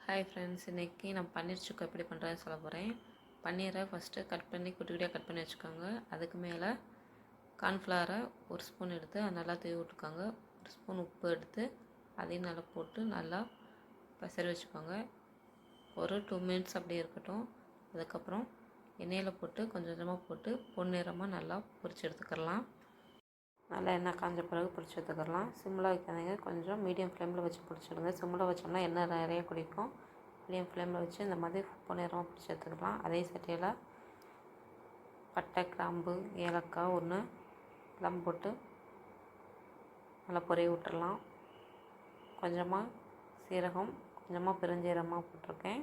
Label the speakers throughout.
Speaker 1: Hi friends, இன்றைக்கி நான் பன்னீர் சுக்கா எப்படி பண்ணுறேன்னு சொல்ல போகிறேன். பன்னீரை ஃபஸ்ட்டு கட் பண்ணி குட்டி குட்டியாக கட் பண்ணி வச்சுக்கோங்க. அதுக்கு மேலே கார்ன்ஃப்ளவரை ஒரு ஸ்பூன் எடுத்து அதை நல்லா தூவி விட்டுக்கோங்க. ஒரு ஸ்பூன் உப்பு எடுத்து அதையும் நல்லா போட்டு நல்லா பசறி வச்சுக்கோங்க. ஒரு 2 மினிட்ஸ் அப்படியே இருக்கட்டும். அதுக்கப்புறம் எண்ணெயில் போட்டு கொஞ்சம் கொஞ்சமாக போட்டு பொன்னிறமாக நல்லா பொரிச்சு எடுத்துக்கலாம். நல்லா எண்ணெய் காஞ்ச பிறகு பொரிச்சு எடுத்துக்கலாம். சிம்மில் வைக்காதீங்க, கொஞ்சம் மீடியம் ஃப்ளேமில் வச்சு பொரிச்சிடுங்க. சிம்மில் வச்சோம்னா எண்ணெய் நிறைய குடிக்கும். மீடியம் ஃப்ளேமில் வச்சு இந்த மாதிரி பொன்னிறமாக பொரிச்சு எடுத்துக்கலாம். அதே சட்டியில் பட்டை, கிராம்பு, ஏலக்காய் ஒன்று எல்லாம் போட்டு நல்லா பொரிய விட்டுடலாம். கொஞ்சமாக சீரகம், கொஞ்சமாக பெருஞ்சீரகமாக போட்டிருக்கேன்.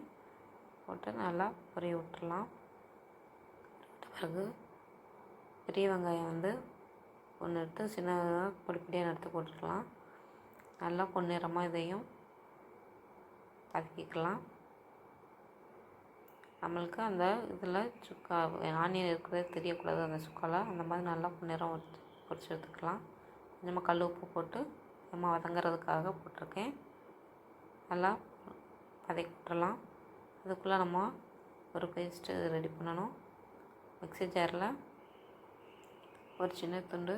Speaker 1: போட்டு நல்லா பொரிய விட்டுடலாம். பிறகு பெரிய வெங்காயம் ஒன்று எடுத்து சின்னதாக பொடிப்பொடியாக எடுத்து போட்டுக்கலாம். நல்லா பொன்னிறமாக இதையும் வதக்கிக்கலாம். நம்மளுக்கு அந்த இதில் சுக்கா ஆனியன் இருக்கிறதே தெரியக்கூடாது. அந்த சுக்காவில் அந்த மாதிரி நல்லா பொன்னிறம் பொரிச்சு எடுத்துக்கலாம். கொஞ்சமாக கல் உப்பு போட்டு நம்ம வதங்கிறதுக்காக போட்டிருக்கேன். நல்லா வதக்கி விட்டுறலாம். அதுக்குள்ளே நம்ம ஒரு பேஸ்ட்டு ரெடி பண்ணணும். மிக்ஸி ஜாரில் ஒரு சின்ன துண்டு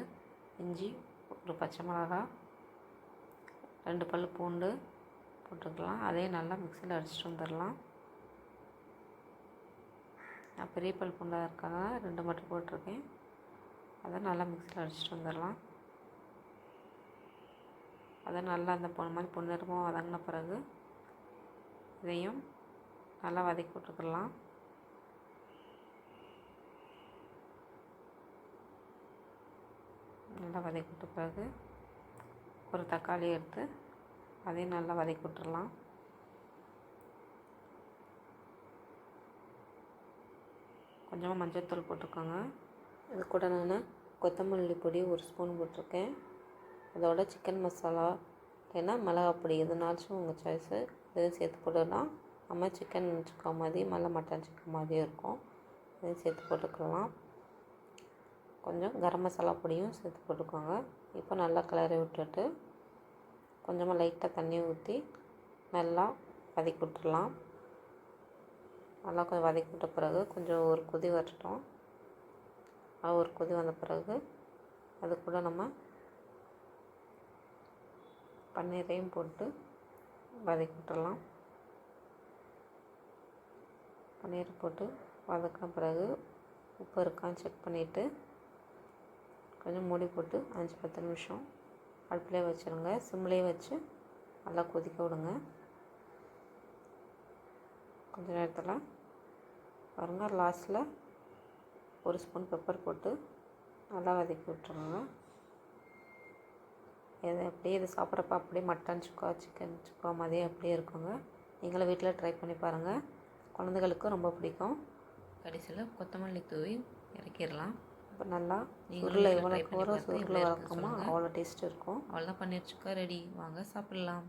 Speaker 1: இஞ்சி, ஒரு பச்சை மிளகாய், 2 பல் பூண்டு போட்டுக்கலாம். அதையும் நல்லா மிக்ஸியில் அடிச்சுட்டு வந்துடலாம். நான் பெரிய பல் பூண்டாக இருக்காங்க 2 மட்டும் போட்டிருக்கேன். அதை நல்லா மிக்ஸியில் அடிச்சுட்டு வந்துடலாம். அதை நல்லா அந்த மாதிரி பொன்னிறமாக வதங்கின பிறகு இதையும் நல்லா வதக்கி விட்டுக்கலாம். நல்லா வதக்கி விட்ட பிறகு ஒரு தக்காளி எடுத்து அதையும் நல்லா வதக்கி விட்டுறலாம். கொஞ்சமாக மஞ்சள்தூள் போட்டுக்கோங்க. இது கூட நான் கொத்தமல்லி பொடி ஒரு ஸ்பூன் போட்டிருக்கேன். அதோட சிக்கன் மசாலா இல்லைன்னா மிளகாய் பொடி எதுனாச்சும் உங்கள் சாய்ஸு, இதையும் சேர்த்து போட்டுடலாம். நம்ம சிக்கன் சுக்கா மாதிரி நல்லா மட்டன் சுக்கா மாதிரியும் இருக்கும். இதையும் சேர்த்து போட்டுக்கலாம். கொஞ்சம் கரம் மசாலா பொடியும் சேர்த்து போட்டுக்கோங்க. இப்போ நல்லா கிளறி விட்டுட்டு கொஞ்சமாக லைட்டாக தண்ணி ஊற்றி நல்லா வதக்கி விட்டுடலாம். நல்லா கொஞ்சம் வதக்கி விட்ட பிறகு கொஞ்சம் ஒரு கொதி வரட்டும். ஒரு கொதி வந்த பிறகு அது கூட நம்ம பன்னீரையும் போட்டு வதக்கி விட்டுடலாம். பன்னீர் போட்டு வதக்கின பிறகு உப்பு இருக்கான்னு செக் பண்ணிவிட்டு கொஞ்சம் மூடி போட்டு 5-10 நிமிஷம் அடுப்பிலே வச்சுருங்க. சிம்லேயே வச்சு நல்லா கொதிக்க விடுங்க. கொஞ்சம் நேரத்தில் பாருங்கள், லாஸ்ட்டில் ஒரு ஸ்பூன் பெப்பர் போட்டு நல்லா வதக்கி விட்டுருங்க. இது சாப்பிட்றப்ப அப்படியே மட்டன் சுக்கா, சிக்கன் சுக்கா மாதிரியே அப்படியே இருக்குங்க. நீங்களும் வீட்டில் ட்ரை பண்ணி பாருங்கள். குழந்தைகளுக்கும் ரொம்ப பிடிக்கும். கடைசியில் கொத்தமல்லி தூவி இறக்கிடலாம். இப்போ நல்லா சுருளை எவ்வளோ சுருளை வளர்க்குமோ அவ்வளோ டேஸ்ட் இருக்கும். அவ்வளோதான், பன்னீர் சுக்கா ரெடி. வாங்க சாப்பிட்லாம்.